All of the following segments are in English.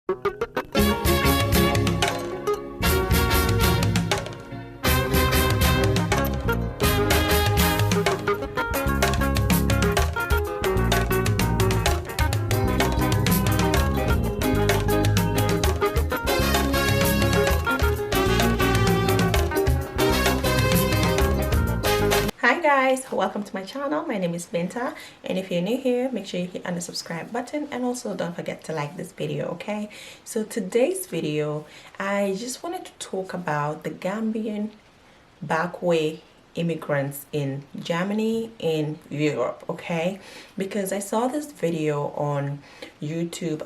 Hi guys, welcome to my channel. My name is Binta, and if you're new here, make sure you hit on the subscribe button, and also don't forget to like this video. Okay, so today's video, I just wanted to talk about the Gambian backway immigrants in Germany, in Europe. Okay, because I saw this video on YouTube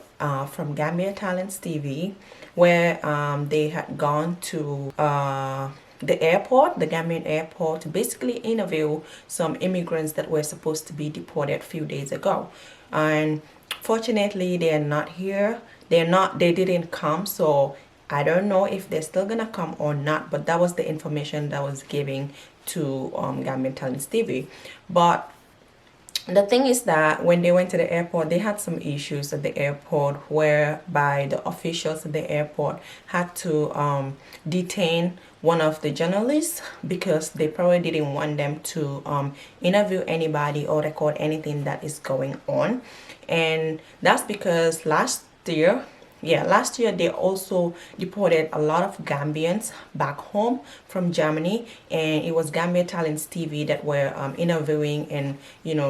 from Gambia Talents TV, where they had gone to the airport, the Gambian airport, to basically interview some immigrants that were supposed to be deported a few days ago. And fortunately, they are not here. They didn't come. So I don't know if they're still gonna come or not, but that was the information that was given to Gambian Talents TV. But the thing is that when they went to the airport, they had some issues at the airport, whereby the officials at the airport had to detain one of the journalists because they probably didn't want them to interview anybody or record anything that is going on. And that's because last year they also deported a lot of Gambians back home from Germany, and it was Gambia Talents TV that were interviewing and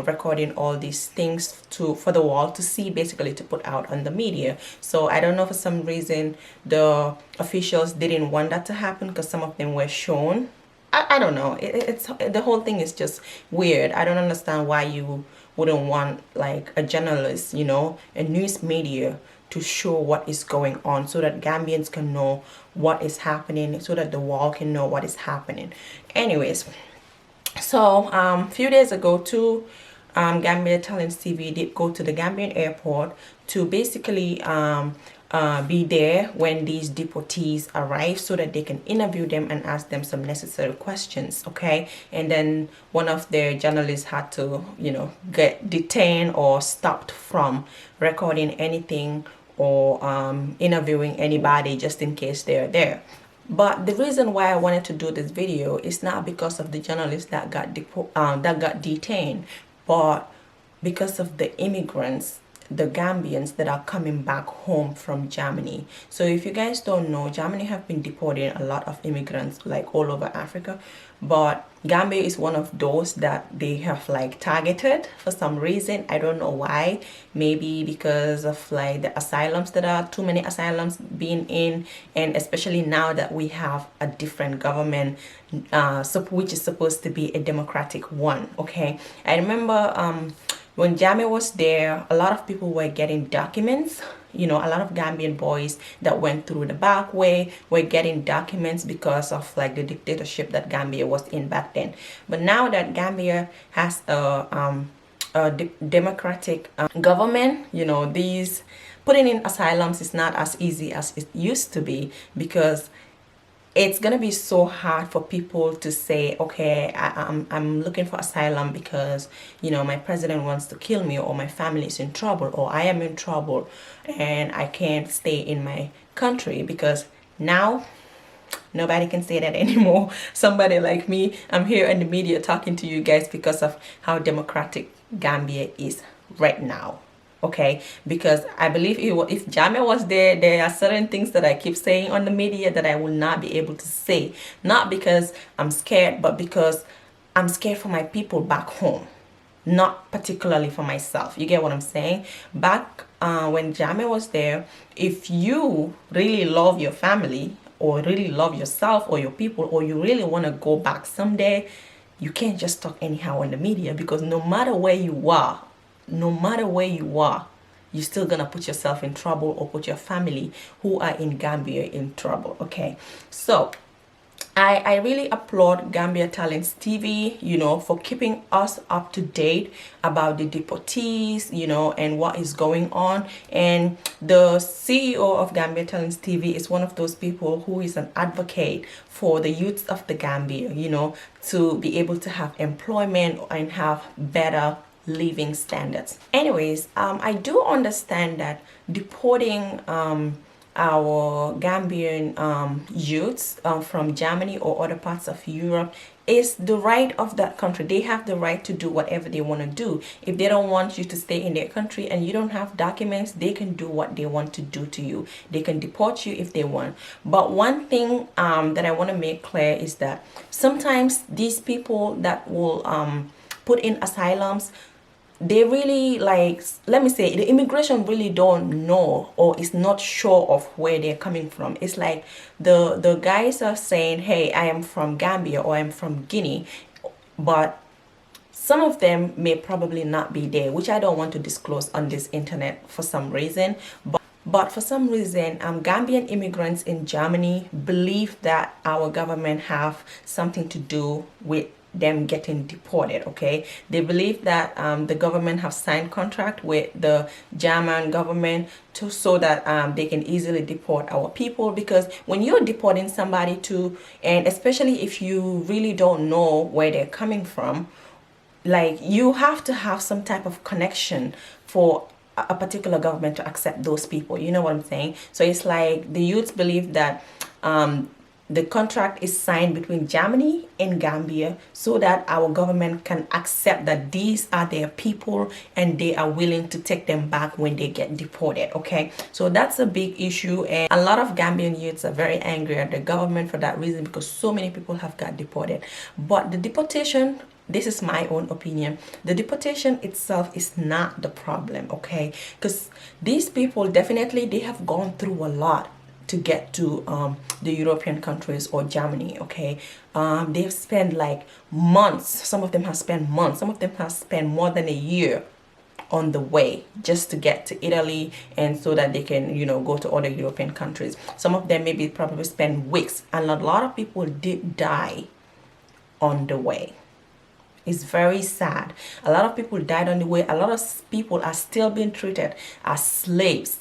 recording all these things for the world to see, basically to put out on the media. So I don't know, for some reason the officials didn't want that to happen because some of them were shown. I don't know, it's the whole thing is just weird. I don't understand why you wouldn't want like a journalist, a news media, to show what is going on so that Gambians can know what is happening, so that the world can know what is happening. Anyways, so a few days ago, Gambia Talents TV did go to the Gambian airport to basically be there when these deportees arrive so that they can interview them and ask them some necessary questions. Okay, and then one of their journalists had to get detained or stopped from recording anything or interviewing anybody, just in case they're there. But the reason why I wanted to do this video is not because of the journalists that got detained, but because of the immigrants, the Gambians that are coming back home from Germany. So if you guys don't know, Germany have been deporting a lot of immigrants like all over Africa, but Gambia is one of those that they have like targeted for some reason. I don't know why. Maybe because of like the asylums, that are too many asylums being in, and especially now that we have a different government which is supposed to be a democratic one. Okay, I remember when Jammeh was there, a lot of people were getting documents. A lot of Gambian boys that went through the back way were getting documents because of like the dictatorship that Gambia was in back then. But now that Gambia has a democratic government, these putting in asylums is not as easy as it used to be, because it's gonna be so hard for people to say, okay, I'm looking for asylum because my president wants to kill me, or my family is in trouble, or I am in trouble and I can't stay in my country. Because now nobody can say that anymore. Somebody like me, I'm here in the media talking to you guys because of how democratic Gambia is right now. Okay, because I believe if Jammeh was there, there are certain things that I keep saying on the media that I will not be able to say, not because I'm scared, but because I'm scared for my people back home, not particularly for myself. You get what I'm saying? Back when Jammeh was there, if you really love your family, or really love yourself or your people, or you really want to go back someday, you can't just talk anyhow on the media, because no matter where you are, you're still gonna put yourself in trouble, or put your family who are in Gambia in trouble. Okay, so I really applaud Gambia Talents TV, for keeping us up to date about the deportees, and what is going on. And the CEO of Gambia Talents TV is one of those people who is an advocate for the youth of the Gambia, to be able to have employment and have better living standards. Anyways, I do understand that deporting our Gambian youths from Germany or other parts of Europe is the right of that country. They have the right to do whatever they want to do. If they don't want you to stay in their country and you don't have documents, they can do what they want to do to you. They can deport you if they want. But one thing that I want to make clear is that sometimes these people that will put in asylums, they really, like, let me say, the immigration really don't know or is not sure of where they're coming from. It's like the guys are saying, hey, I am from Gambia or I'm from Guinea, but some of them may probably not be there, which I don't want to disclose on this internet for some reason. But for some reason, Gambian immigrants in Germany believe that our government have something to do with them getting deported. Okay, they believe that the government have signed contract with the German government so that they can easily deport our people, because when you're deporting somebody to, and especially if you really don't know where they're coming from, like, you have to have some type of connection for a particular government to accept those people. You know what I'm saying? So it's like the youths believe that the contract is signed between Germany and Gambia so that our government can accept that these are their people and they are willing to take them back when they get deported. Okay, so that's a big issue, and a lot of Gambian youths are very angry at the government for that reason, because so many people have got deported. But the deportation, this is my own opinion, the deportation itself is not the problem. Okay, because these people definitely, they have gone through a lot to get to the European countries or Germany. Okay, they've spent like months, some of them have spent months, some of them have spent more than a year on the way just to get to Italy, and so that they can, you know, go to other European countries. Some of them maybe probably spend weeks, and a lot of people did die on the way. It's very sad. A lot of people died on the way. A lot of people are still being treated as slaves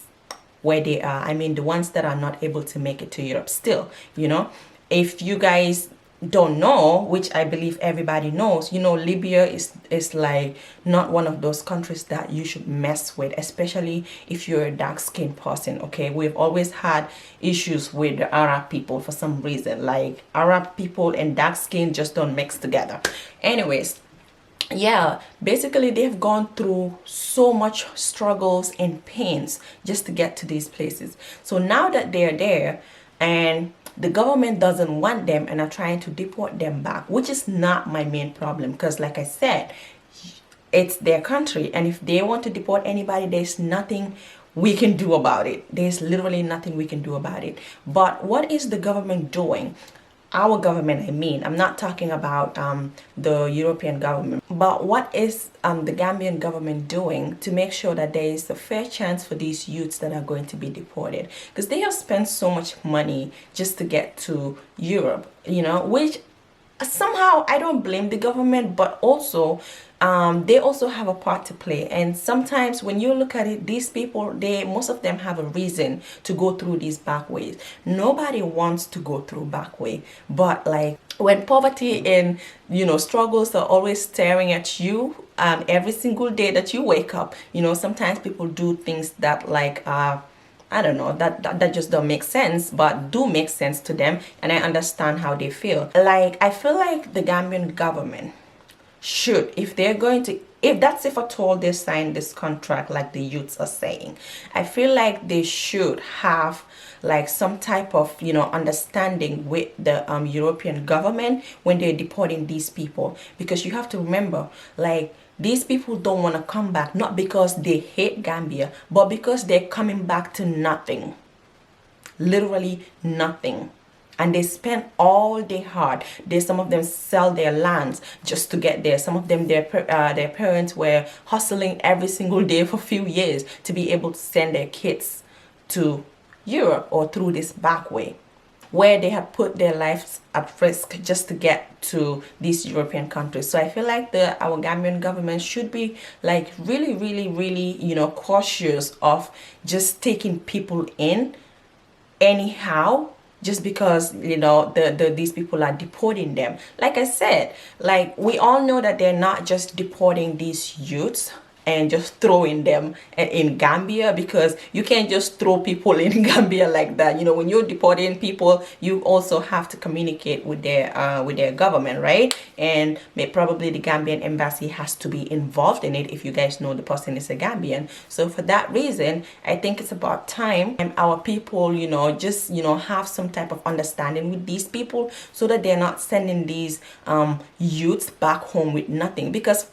where they are. I mean, the ones that are not able to make it to Europe still, you know. If you guys don't know, which I believe everybody knows, you know, Libya is like not one of those countries that you should mess with, especially if you're a dark-skinned person. Okay, we've always had issues with the Arab people for some reason. Like, Arab people and dark skin just don't mix together. Anyways, yeah, basically they've gone through so much struggles and pains just to get to these places. So now that they're there and the government doesn't want them and are trying to deport them back, which is not my main problem, because like I said, it's their country, and if they want to deport anybody, there's nothing we can do about it. There's literally nothing we can do about it. But what is the government doing? Our government, I mean, I'm not talking about the European government, but what is the Gambian government doing to make sure that there is a fair chance for these youths that are going to be deported? Because they have spent so much money just to get to Europe, you know, which somehow I don't blame the government, but also they also have a part to play. And sometimes when you look at it, these people, most of them have a reason to go through these back ways. Nobody wants to go through back way, but like, when poverty and, you know, struggles are always staring at you every single day that you wake up, you know, sometimes people do things that, like, I don't know, that just don't make sense, but do make sense to them, and I understand how they feel. Like, I feel like the Gambian government should, if they're going to, if at all they sign this contract like the youths are saying, I feel like they should have like some type of, you know, understanding with the European government when they're deporting these people. Because you have to remember, like, these people don't want to come back, not because they hate Gambia, but because they're coming back to nothing. Literally nothing. And they spend all day hard. Some of them sell their lands just to get there. Some of them, their parents were hustling every single day for a few years to be able to send their kids to Europe or through this back way, where they have put their lives at risk just to get to these European countries. So I feel like our Gambian government should be like really, really, really, you know, cautious of just taking people in anyhow just because, you know, these people are deporting them. Like I said, like, we all know that they're not just deporting these youths and just throwing them in Gambia, because you can't just throw people in Gambia like that. You know, when you're deporting people, you also have to communicate with their government, right? And probably the Gambian embassy has to be involved in it if you guys know the person is a Gambian. So for that reason, I think it's about time our people, you know, just, you know, have some type of understanding with these people, so that they're not sending these youths back home with nothing. Because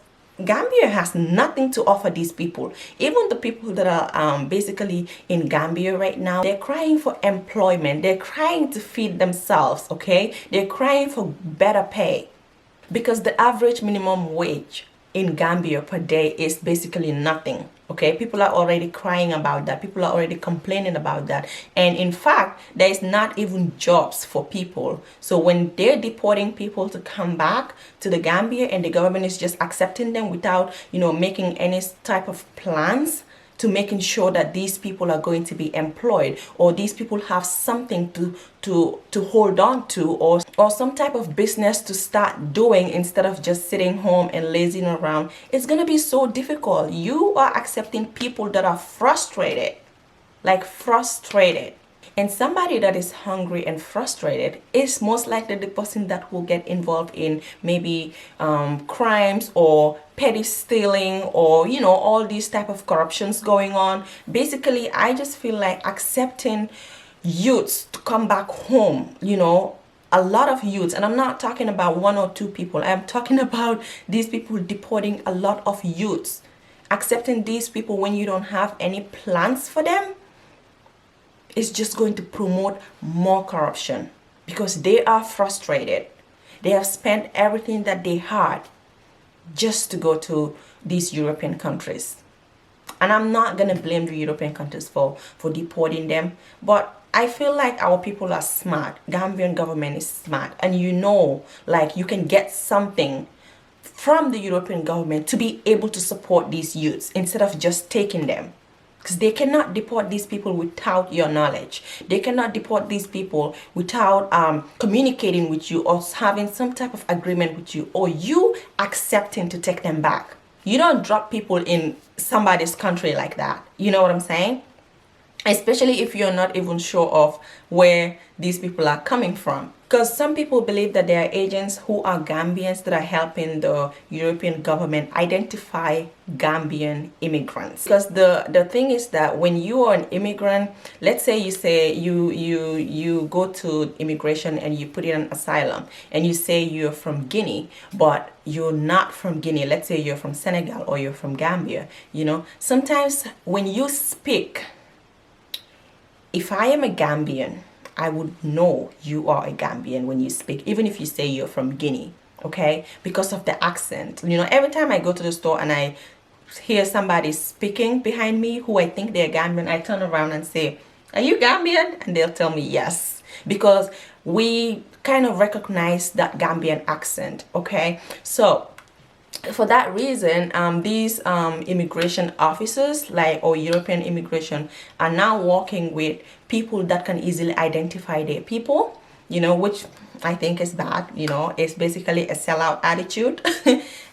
Gambia has nothing to offer these people. Even the people that are basically in Gambia right now, they're crying for employment. They're crying to feed themselves, okay? They're crying for better pay, because the average minimum wage in Gambia per day is basically nothing. Okay, people are already crying about that. People are already complaining about that. And in fact, there is not even jobs for people. So when they're deporting people to come back to the Gambia, and the government is just accepting them without, you know, making any type of plans to making sure that these people are going to be employed, or these people have something to hold on to, or some type of business to start doing instead of just sitting home and lazing around, it's going to be so difficult. You are accepting people that are frustrated, like frustrated. And somebody that is hungry and frustrated is most likely the person that will get involved in maybe crimes or petty stealing, or, you know, all these type of corruptions going on. Basically, I just feel like accepting youths to come back home, you know, a lot of youths, and I'm not talking about one or two people, I'm talking about these people deporting a lot of youths. Accepting these people when you don't have any plans for them, is just going to promote more corruption, because they are frustrated. They have spent everything that they had just to go to these European countries. And I'm not going to blame the European countries for deporting them, but I feel like our people are smart. Gambian government is smart, and, you know, like, you can get something from the European government to be able to support these youths instead of just taking them. Because they cannot deport these people without your knowledge. They cannot deport these people without communicating with you, or having some type of agreement with you, or you accepting to take them back. You don't drop people in somebody's country like that. You know what I'm saying? Especially if you're not even sure of where these people are coming from. Because some people believe that there are agents who are Gambians that are helping the European government identify Gambian immigrants. Because the thing is that when you are an immigrant, let's say you go to immigration and you put in an asylum, and you say you're from Guinea, but you're not from Guinea. Let's say you're from Senegal or you're from Gambia. You know, sometimes when you speak, if I am a Gambian, I would know you are a Gambian when you speak, even if you say you're from Guinea, okay? Because of the accent. You know, every time I go to the store and I hear somebody speaking behind me who I think they're Gambian, I turn around and say, "Are you Gambian?" And they'll tell me yes, because we kind of recognize that Gambian accent, okay? So for that reason, these immigration officers, like, or European immigration, are now working with people that can easily identify their people, you know, which I think is bad. You know, it's basically a sellout attitude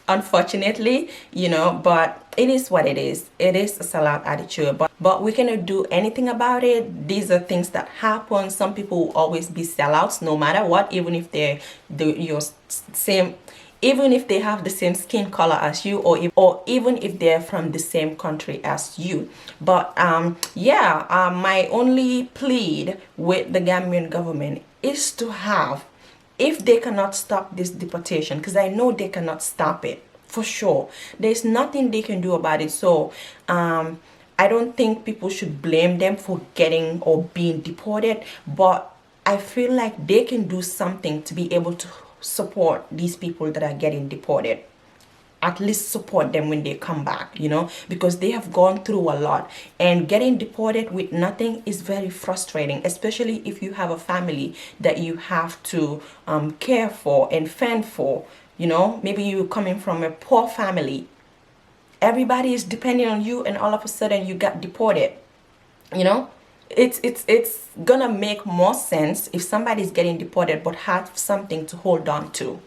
unfortunately, you know, but it is what it is. It is a sellout attitude, but we cannot do anything about it. These are things that happen. Some people will always be sellouts no matter what, even if they're your same, even if they have the same skin color as you, or even if they're from the same country as you. But my only plead with the Gambian government is to have, if they cannot stop this deportation, because I know they cannot stop it for sure, there's nothing they can do about it. So I don't think people should blame them for getting or being deported, but I feel like they can do something to be able to support these people that are getting deported. At least support them when they come back, you know, because they have gone through a lot, and getting deported with nothing is very frustrating, especially if you have a family that you have to care for and fend for. You know, maybe you're coming from a poor family, everybody is depending on you, and all of a sudden you got deported. You know, it's gonna make more sense if somebody's getting deported but have something to hold on to,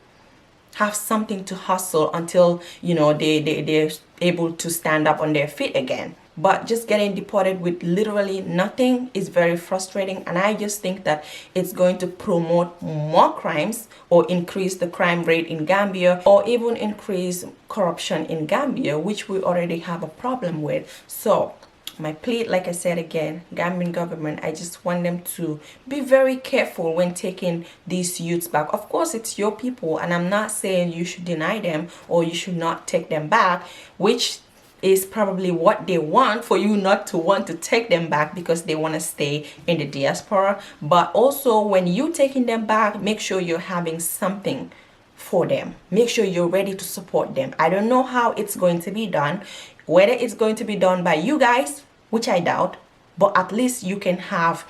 have something to hustle until, you know, they're able to stand up on their feet again. But just getting deported with literally nothing is very frustrating, and I just think that it's going to promote more crimes or increase the crime rate in Gambia, or even increase corruption in Gambia, which we already have a problem with. So my plea, like I said again, Gambian government, I just want them to be very careful when taking these youths back. Of course, it's your people, and I'm not saying you should deny them or you should not take them back, which is probably what they want, for you not to want to take them back because they want to stay in the diaspora. But also, when you taking them back, make sure you're having something for them. Make sure you're ready to support them. I don't know how it's going to be done, whether it's going to be done by you guys, which I doubt, but at least you can have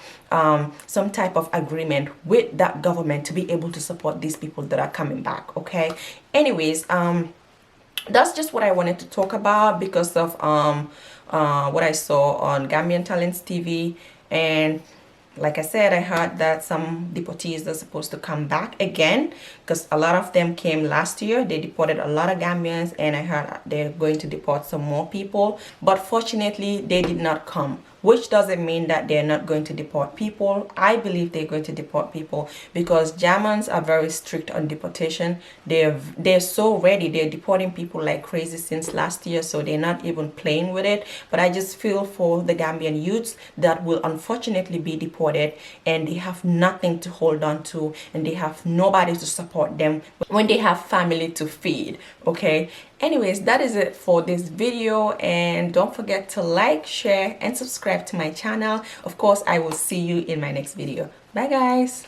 some type of agreement with that government to be able to support these people that are coming back. Okay, anyways, that's just what I wanted to talk about because of what I saw on Gambian Talents TV. And like I said, I heard that some deportees are supposed to come back again, because a lot of them came last year. They deported a lot of Gambians, and I heard they're going to deport some more people. But fortunately, they did not come, which doesn't mean that they're not going to deport people. I believe they're going to deport people because Germans are very strict on deportation. They're so ready. They're deporting people like crazy since last year, so they're not even playing with it. But I just feel for the Gambian youths that will unfortunately be deported, and they have nothing to hold on to, and they have nobody to support them when they have family to feed. Okay, anyways, that is it for this video, and don't forget to like, share, and subscribe to my channel. Of course, I will see you in my next video. Bye guys.